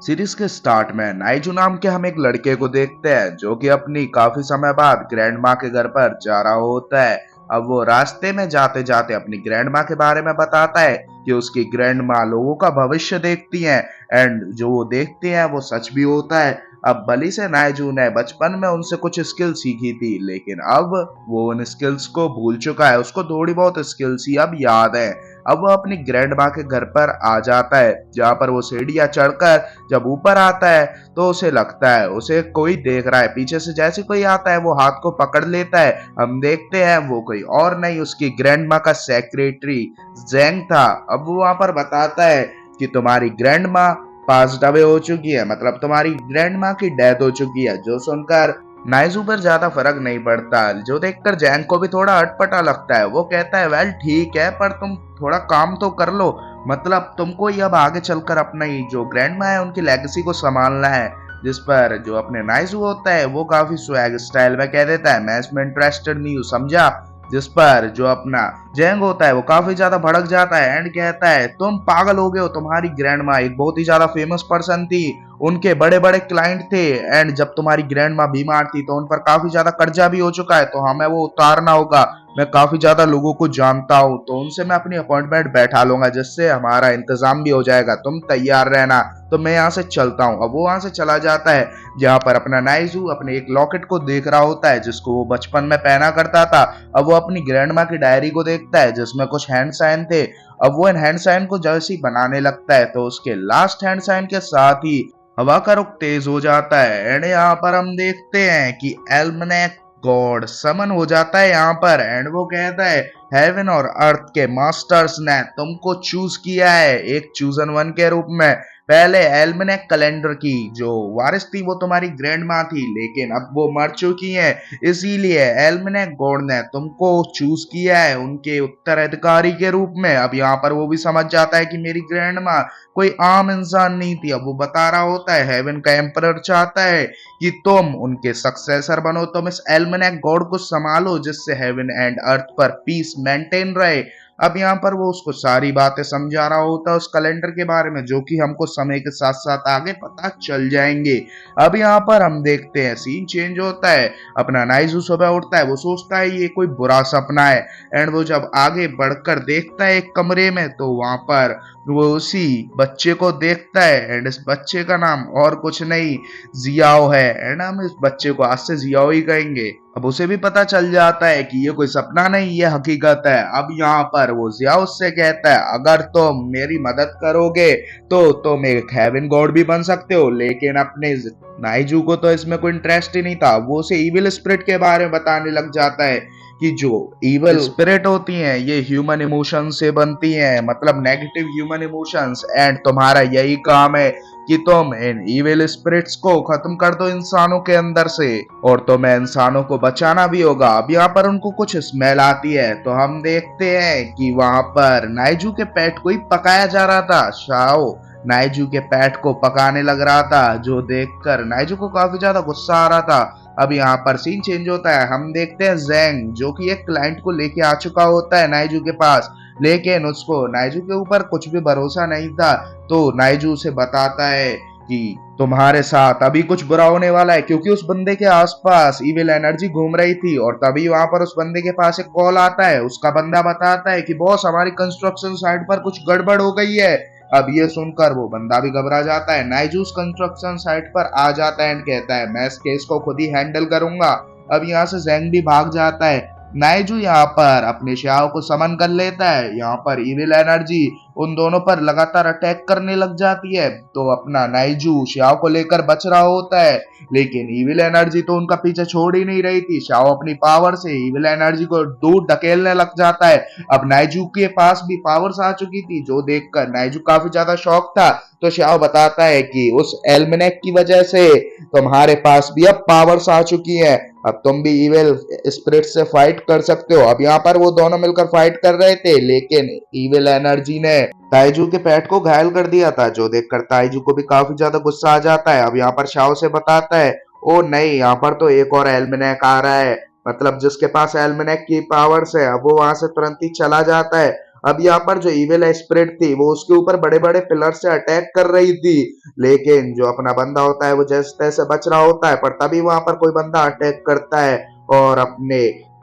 Series के start में नाइजू नाम के हम एक लड़के को देखते हैं जो कि अपनी काफी समय बाद ग्रैंड माँ के घर पर जा रहा होता है। अब वो रास्ते में जाते जाते अपनी ग्रैंड माँ के बारे में बताता है कि उसकी ग्रैंड माँ लोगों का भविष्य देखती हैं एंड जो वो देखते हैं वो सच भी होता है। अब भली से नाइजू ने बचपन में उनसे कुछ स्किल सीखी थी लेकिन अब वो उन स्किल्स को भूल चुका है, उसको थोड़ी बहुत स्किल्स ही अब याद है। अब वो अपनी ग्रैंड माँ के घर पर आ जाता है जहाँ पर वो सीढ़ियाँ चढ़कर जब ऊपर आता है तो उसे लगता है उसे कोई देख रहा है। पीछे से जैसे कोई आता है वो हाथ को पकड़ लेता है। हम देखते हैं वो कोई और नहीं उसकी ग्रैंड माँ का सेक्रेटरी जेंग था। अब वो वहां पर बताता है कि तुम्हारी ग्रैंड माँ पास्ड अवे हो चुकी है, मतलब तुम्हारी ग्रैंड माँ की डेथ हो चुकी है। जो सुनकर नाइजू पर ज्यादा फर्क नहीं पड़ता, जो देखकर जैंग को भी थोड़ा अटपटा लगता है। वो कहता है वेल ठीक है पर तुम थोड़ा काम तो कर लो, मतलब तुमको ही अब आगे चलकर अपना ही जो ग्रैंड माँ है उनकी लेगेसी को संभालना है। जिस पर जो अपने नाइजू होता है वो काफी स्वैग स्टाइल में कह देता है मैं इसमें इंटरेस्टेड नहीं हूँ, समझा। जिस पर जो अपना जेंग होता है वो काफी ज्यादा भड़क जाता है एंड कहता है तुम पागल हो गए हो, तुम्हारी ग्रैंड माँ एक बहुत ही ज्यादा फेमस पर्सन थी, उनके बड़े बड़े क्लाइंट थे एंड जब तुम्हारी ग्रैंड माँ बीमार थी तो उन पर काफी ज्यादा कर्जा भी हो चुका है तो हमें वो उतारना होगा। मैं काफी ज्यादा लोगों को जानता हूँ तो उनसे मैं अपनी अपॉइंटमेंट बैठा लूंगा जिससे हमारा इंतजाम भी हो जाएगा, तुम तैयार रहना। तो मैं यहाँ से चलता हूँ। अब वो वहां से चला जाता है जहाँ पर अपना नाइजू अपने एक लॉकेट को देख रहा होता है जिसको वो बचपन में पहना करता था। अब वो अपनी ग्रैंड माँ की डायरी को देखता है जिसमें कुछ हैंड साइन थे। अब वो इन हैंड साइन को जैसे ही बनाने लगता है तो उसके लास्ट हैंड साइन के साथ ही हवा का रुख तेज हो जाता है एंड यहाँ पर हम देखते हैं कि एल्मनेक गॉड समन हो जाता है यहाँ पर एंड वो कहता है हेवन और अर्थ के मास्टर्स ने तुमको चूज किया है एक चूजन वन के रूप में। पहले एल्मनेक कैलेंडर की जो वारिस थी वो तुम्हारी ग्रैंड माँ थी लेकिन अब वो मर चुकी है, इसीलिए एल्मनेक गॉड ने तुमको चूज किया है उनके उत्तराधिकारी के रूप में। अब यहाँ पर वो भी समझ जाता है कि मेरी ग्रैंड माँ कोई आम इंसान नहीं थी। अब वो बता रहा होता है हेवन का एम्परर चाहता है कि तुम उनके सक्सेसर बनो, तुम इस एल्मनेक गॉड को संभालो जिससे हेवन एंड अर्थ पर पीस मेंटेन रहे। अब यहाँ पर वो उसको सारी बातें समझा रहा होता है उस कैलेंडर के बारे में जो कि हमको समय के साथ साथ आगे पता चल जाएंगे। अब यहाँ पर हम देखते हैं सीन चेंज होता है। अपना नाइजू सुबह उठता है, वो सोचता है ये कोई बुरा सपना है एंड वो जब आगे बढ़कर देखता है एक कमरे में तो वहां पर वो उसी बच्चे को देखता है एंड इस बच्चे का नाम और कुछ नहीं जियाओ है एंड हम इस बच्चे को आज से जियाओ ही कहेंगे। अब उसे भी पता चल जाता है कि ये कोई सपना नहीं ये हकीकत है। अब यहाँ पर वो जियाओ से कहता है अगर तुम मेरी मदद करोगे तो तुम एक हेवन गॉड भी बन सकते हो, लेकिन अपने नाइजू को तो इसमें कोई इंटरेस्ट ही नहीं था। वो उसे इविल स्पिरिट के बारे में बताने लग जाता है कि जो इवल स्पिरिट होती हैं ये ह्यूमन इमोशन से बनती हैं, मतलब नेगेटिव ह्यूमन इमोशंस, एंड तुम्हारा यही काम है कि तुम इन इविल स्पिरिट्स को खत्म कर दो इंसानों के अंदर से और तुम्हें इंसानों को बचाना भी होगा। अब यहाँ पर उनको कुछ स्मेल आती है तो हम देखते हैं कि वहां पर नाइजू के पेट को ही पकाया जा रहा था। शाओ नाइजू के पेट को पकाने लग रहा था जो देखकर नाइजू को काफी ज्यादा गुस्सा आ रहा था। अब यहाँ पर सीन चेंज होता है, हम देखते हैं जेंग जो कि एक क्लाइंट को लेके आ चुका होता है नाइजू के पास, लेकिन उसको नाइजू के ऊपर कुछ भी भरोसा नहीं था। तो नाइजू उसे बताता है कि तुम्हारे साथ अभी कुछ बुरा होने वाला है क्योंकि उस बंदे के आसपास इविल एनर्जी घूम रही थी। और तभी वहां पर उस बंदे के पास एक कॉल आता है, उसका बंदा बताता है कि बॉस हमारी कंस्ट्रक्शन साइट पर कुछ गड़बड़ हो गई है। अब ये सुनकर वो बंदा भी घबरा जाता है। नाइजूस कंस्ट्रक्शन साइट पर आ जाता है एंड कहता है मैं इस केस को खुद ही हैंडल करूंगा। अब यहाँ से जेंग भी भाग जाता है। नाइजू यहाँ पर अपने श्याओ को समन कर लेता है। यहाँ पर इविल एनर्जी उन दोनों पर लगातार अटैक करने लग जाती है तो अपना नाइजू श्याओ को लेकर बच रहा होता है, लेकिन इविल एनर्जी तो उनका पीछे छोड़ ही नहीं रही थी। श्याओ अपनी पावर से इविल एनर्जी को दूर ढकेलने लग जाता है। अब नाइजू के पास भी पावर्स आ चुकी थी जो देखकर नाइजू काफी ज्यादा शॉक था। तो श्याओ बताता है कि उस एल्मेनेक की वजह से तुम्हारे पास भी अब पावर्स आ चुकी है, अब तुम भी इविल स्पिरिट से फाइट कर सकते हो। अब यहाँ पर वो दोनों मिलकर फाइट कर रहे थे लेकिन इविल एनर्जी ने ताइजू के पेट को घायल कर दिया था जो देखकर ताइजू को भी काफी ज्यादा गुस्सा आ जाता है। अब यहाँ पर शाओ से बताता है ओ नहीं यहाँ पर तो एक और एल्मेनेक आ रहा है, मतलब जिसके पास एल्मेनेक की पावर्स है। अब वो वहां से तुरंत ही चला जाता है। अब यहाँ पर जो इविल स्पिरिट थी वो उसके ऊपर बड़े बड़े पिलर से अटैक कर रही थी, लेकिन जो अपना बंदा होता है वो जैसे तैसे बच रहा होता है। पर तभी वहां पर कोई बंदा अटैक करता है और अपने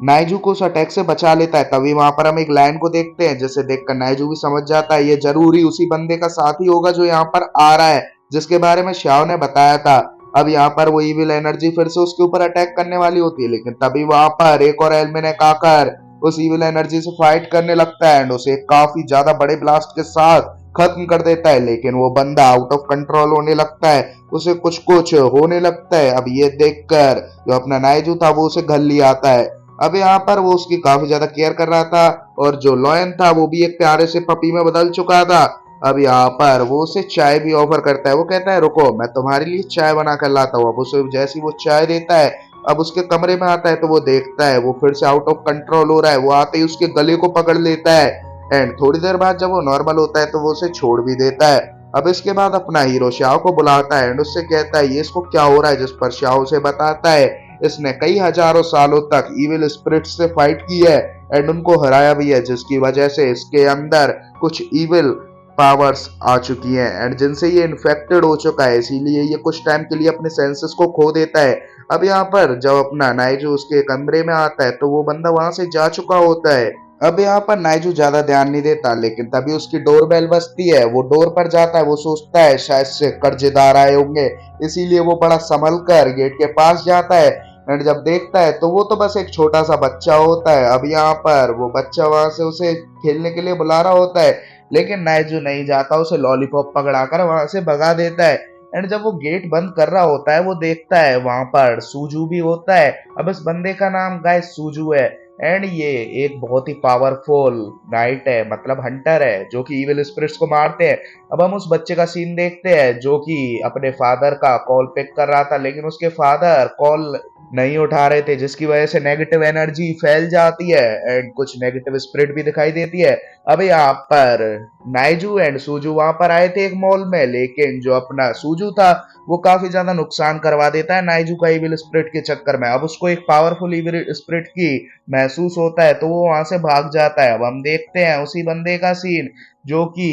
नाइजू को उस अटैक से बचा लेता है। तभी वहां पर हम एक लाइन को देखते हैं, जिसे देखकर नाइजू भी समझ जाता है ये जरूरी उसी बंदे का साथी होगा जो यहाँ पर आ रहा है, जिसके बारे में श्याओ ने बताया था। अब यहाँ पर वो इविल एनर्जी फिर से उसके ऊपर अटैक करने वाली होती है, लेकिन तभी वहां पर एक और एल्मेनेक आकर उस इविल एनर्जी से फाइट करने लगता है एंड उसे काफी ज्यादा बड़े ब्लास्ट के साथ खत्म कर देता है। लेकिन वो बंदा आउट ऑफ कंट्रोल होने लगता है, उसे कुछ कुछ होने लगता है। अब ये देखकर जो अपना नाइजू था वो उसे घर ले आता है। अब यहाँ पर वो उसकी काफी ज्यादा केयर कर रहा था और जो लॉयन था वो भी एक प्यारे से पपी में बदल चुका था। अब यहाँ पर वो उसे चाय भी ऑफर करता है। वो कहता है रुको मैं तुम्हारे लिए चाय बना कर लाता हूँ। अब उसे जैसी वो चाय देता है, अब उसके कमरे में आता है तो वो देखता है वो फिर से आउट ऑफ कंट्रोल हो रहा है। वो आते ही उसके गले को पकड़ लेता है एंड थोड़ी देर बाद जब वो नॉर्मल होता है तो वो उसे छोड़ भी देता है। अब इसके बाद अपना हीरो श्याओ को बुलाता है एंड उससे कहता है ये इसको क्या हो रहा है, जिस पर श्याओ उसे बताता है इसने कई हजारों सालों तक इविल स्पिरिट्स से फाइट की है एंड उनको हराया भी है, जिसकी वजह से इसके अंदर कुछ इविल पावर्स आ चुकी हैं एंड जिनसे ये इन्फेक्टेड हो चुका है, इसीलिए ये कुछ टाइम के लिए अपने सेंसेस को खो देता है। अब यहाँ पर जब अपना नाइजू उसके कमरे में आता है तो वो बंदा वहां से जा चुका होता है। अब यहाँ पर नाइजू ज्यादा ध्यान नहीं देता, लेकिन तभी उसकी डोर बेल बजती है। वो डोर पर जाता है, वो सोचता है शायद से कर्जेदार आए होंगे, इसीलिए वो बड़ा संभल कर गेट के पास जाता है एंड जब देखता है तो वो तो बस एक छोटा सा बच्चा होता है। अब यहाँ पर वो बच्चा वहां से उसे खेलने के लिए बुला रहा होता है, लेकिन नाइजू नहीं जाता, उसे लॉलीपॉप पकड़ाकर वहां से भगा देता है। एंड जब वो गेट बंद कर रहा होता है वो देखता है वहां पर सूजू भी होता है। अब इस बंदे का नाम गाइस सूजू है एंड ये एक बहुत ही पावरफुल नाइट है, मतलब हंटर है, जो कि इविल स्पिरिट्स को मारते हैं। अब हम उस बच्चे का सीन देखते हैं जो कि अपने फादर का कॉल पिक कर रहा था, लेकिन उसके फादर कॉल नहीं उठा रहे थे, जिसकी वजह से नेगेटिव एनर्जी फैल जाती है एंड कुछ नेगेटिव स्पिरिट भी दिखाई देती है। अब यहाँ पर नाइजू एंड सूजू वहां पर आए थे एक मॉल में, लेकिन जो अपना सूजू था वो काफी ज्यादा नुकसान करवा देता है नाइजू का इविल स्पिरिट के चक्कर में। अब उसको एक पावरफुल इविल स्पिरिट की महसूस होता है तो वो वहां से भाग जाता है। अब हम देखते हैं उसी बंदे का सीन जो कि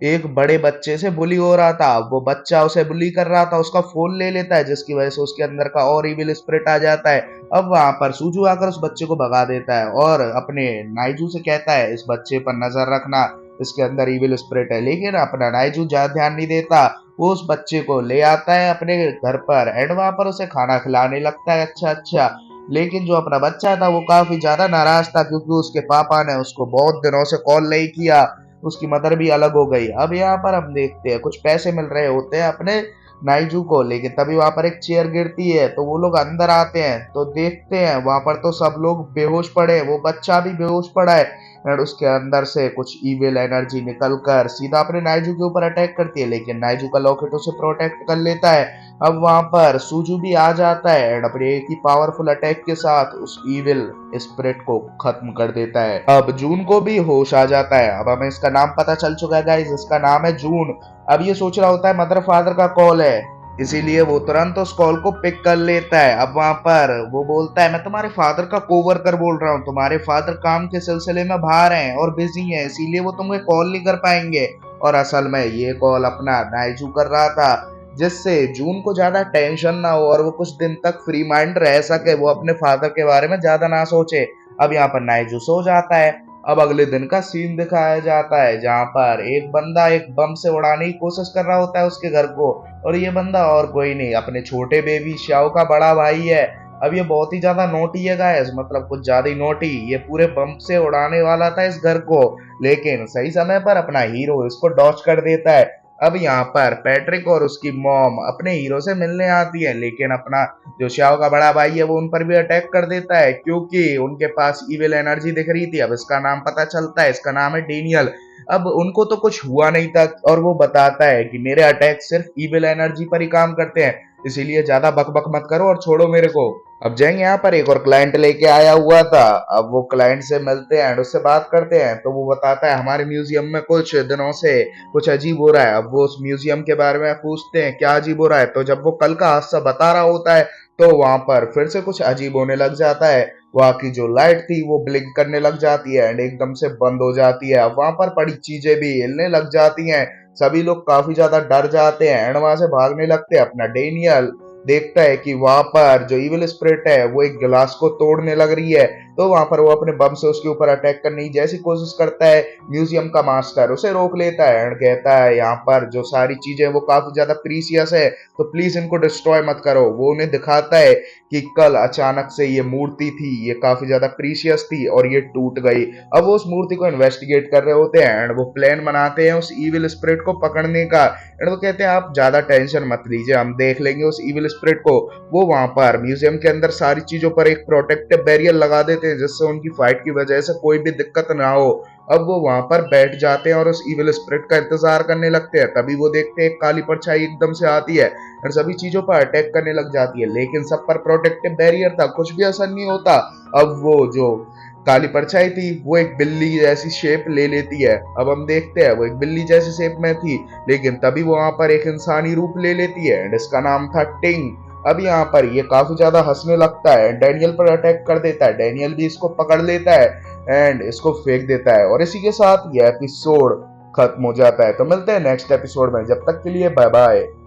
एक बड़े बच्चे से बुली हो रहा था। वो बच्चा उसे बुली कर रहा था, उसका फोन ले लेता है, जिसकी वजह से उसके अंदर का और इविल स्पिरिट आ जाता है। अब वहां पर सूजू आकर उस बच्चे को भगा देता है और अपने नाइजू से कहता है इस बच्चे पर नजर रखना, इसके अंदर इविल स्पिरिट है। लेकिन अपना नाइजू ज्यादा ध्यान नहीं देता, वो उस बच्चे को ले आता है अपने घर पर एंड वहां पर उसे खाना खिलाने लगता है अच्छा अच्छा। लेकिन जो अपना बच्चा था वो काफी ज्यादा नाराज था, क्योंकि उसके पापा ने उसको बहुत दिनों से कॉल नहीं किया, उसकी मदर भी अलग हो गई। अब यहाँ पर हम देखते हैं कुछ पैसे मिल रहे होते हैं अपने नाइजू को, लेकिन तभी वहां पर एक चेयर गिरती है तो वो लोग अंदर आते हैं तो देखते हैं वहां पर तो सब लोग बेहोश पड़े, वो बच्चा भी बेहोश पड़ा है और उसके अंदर से कुछ इविल एनर्जी निकलकर सीधा अपने नाइजू के ऊपर अटैक करती है, लेकिन नाइजू का लॉकेट उसे प्रोटेक्ट कर लेता है। अब वहां पर सूजू भी आ जाता है एंड अपने एक ही पावरफुल अटैक के साथ उस इविल स्पिरिट को खत्म कर देता है। अब जून को भी होश आ जाता है। अब हमें इसका नाम पता चल चुका है गाइस, इसका नाम है जून। अब ये सोच रहा होता है मदर फादर का कॉल है, इसीलिए वो तुरंत उस कॉल को पिक कर लेता है। अब वहां पर वो बोलता है मैं तुम्हारे फादर का कोवर्कर बोल रहा हूँ, तुम्हारे फादर काम के सिलसिले में बाहर हैं और बिजी हैं, इसीलिए वो तुम्हें कॉल नहीं कर पाएंगे। और असल में ये कॉल अपना नाइजू कर रहा था, जिससे जून को ज्यादा टेंशन ना हो और वो कुछ दिन तक फ्री माइंड रह सके, वो अपने फादर के बारे में ज्यादा ना सोचे। अब यहाँ पर नाइजू सो जाता है। अब अगले दिन का सीन दिखाया जाता है जहां पर एक बंदा एक बम से उड़ाने की कोशिश कर रहा होता है उसके घर को, और ये बंदा और कोई नहीं अपने छोटे बेबी श्याओ का बड़ा भाई है। अब ये बहुत ही ज्यादा नोटी है गाइस, मतलब कुछ ज्यादा ही नोटी, ये पूरे बम से उड़ाने वाला था इस घर को, लेकिन सही समय पर अपना हीरो इसको डॉच कर देता है। अब यहाँ पर पैट्रिक और उसकी मॉम अपने हीरो से मिलने आती है, लेकिन अपना जो श्याओ का बड़ा भाई है वो उन पर भी अटैक कर देता है, क्योंकि उनके पास इविल एनर्जी दिख रही थी। अब इसका नाम पता चलता है, इसका नाम है डेनियल। अब उनको तो कुछ हुआ नहीं था और वो बताता है कि मेरे अटैक सिर्फ इविल एनर्जी पर ही काम करते हैं, इसीलिए ज्यादा बकबक मत करो और छोड़ो मेरे को। अब जैंग यहाँ पर एक और क्लाइंट लेके आया हुआ था। अब वो क्लाइंट से मिलते हैं, उससे बात करते हैं तो वो बताता है हमारे म्यूजियम में कुछ दिनों से कुछ अजीब हो रहा है। अब वो उस म्यूजियम के बारे में पूछते हैं क्या अजीब हो रहा है, तो जब वो कल का हादसा बता रहा होता है तो वहां पर फिर से कुछ अजीब होने लग जाता है। वहाँ की जो लाइट थी वो ब्लिंक करने लग जाती है एंड एकदम से बंद हो जाती है। अब वहां पर पड़ी चीजें भी हिलने लग जाती हैं। सभी लोग काफी ज्यादा डर जाते हैं एंड वहां से भागने लगते हैं। अपना डेनियल देखता है कि वहां पर जो इविल स्पिरिट है वो एक गिलास को तोड़ने लग रही है। तो वहां पर वो अपने बम से उसके ऊपर अटैक करने की जैसी कोशिश करता है, म्यूजियम का मास्टर उसे रोक लेता है एंड कहता है यहाँ पर जो सारी चीजें वो काफी ज्यादा प्रीसियस है, तो प्लीज इनको डिस्ट्रॉय मत करो। वो उन्हें दिखाता है कि कल अचानक से ये मूर्ति थी, ये काफी ज्यादा प्रीसियस थी और ये टूट गई। अब वो उस मूर्ति को इन्वेस्टिगेट कर रहे होते हैं एंड वो प्लान बनाते हैं उस इविल स्पिरिट को पकड़ने का। एंड वो कहते हैं आप ज्यादा टेंशन मत लीजिए, हम देख लेंगे उस इविल स्पिरिट को। वो वहां पर म्यूजियम के अंदर सारी चीजों पर एक प्रोटेक्टिव बैरियर लगा देते हैं जिससे उनकी फाइट की वजह से कोई भी दिक्कत ना हो। अब वो वहां पर बैठ जाते हैं और उस इविल स्पिरिट का इंतजार करने लगते हैं। तभी वो देखते हैं एक काली परछाई एकदम से आती है और सभी चीजों पर अटैक करने लग जाती है, लेकिन सब पर प्रोटेक्टिव बैरियर था, कुछ भी असर नहीं होता। अब वो जो काली परछाई थी वो एक बिल्ली जैसी शेप ले लेती है। अब हम देखते हैं वो एक बिल्ली जैसी शेप में थी, लेकिन तभी वो वहां पर एक इंसानी रूप ले लेती है एंड इसका नाम था टिंग। अब यहाँ पर ये काफी ज्यादा हंसने लगता है, डैनियल पर अटैक कर देता है। डैनियल भी इसको पकड़ लेता है एंड इसको फेंक देता है और इसी के साथ ये एपिसोड खत्म हो जाता है। तो मिलते हैं नेक्स्ट एपिसोड में, जब तक के लिए बाय बाय।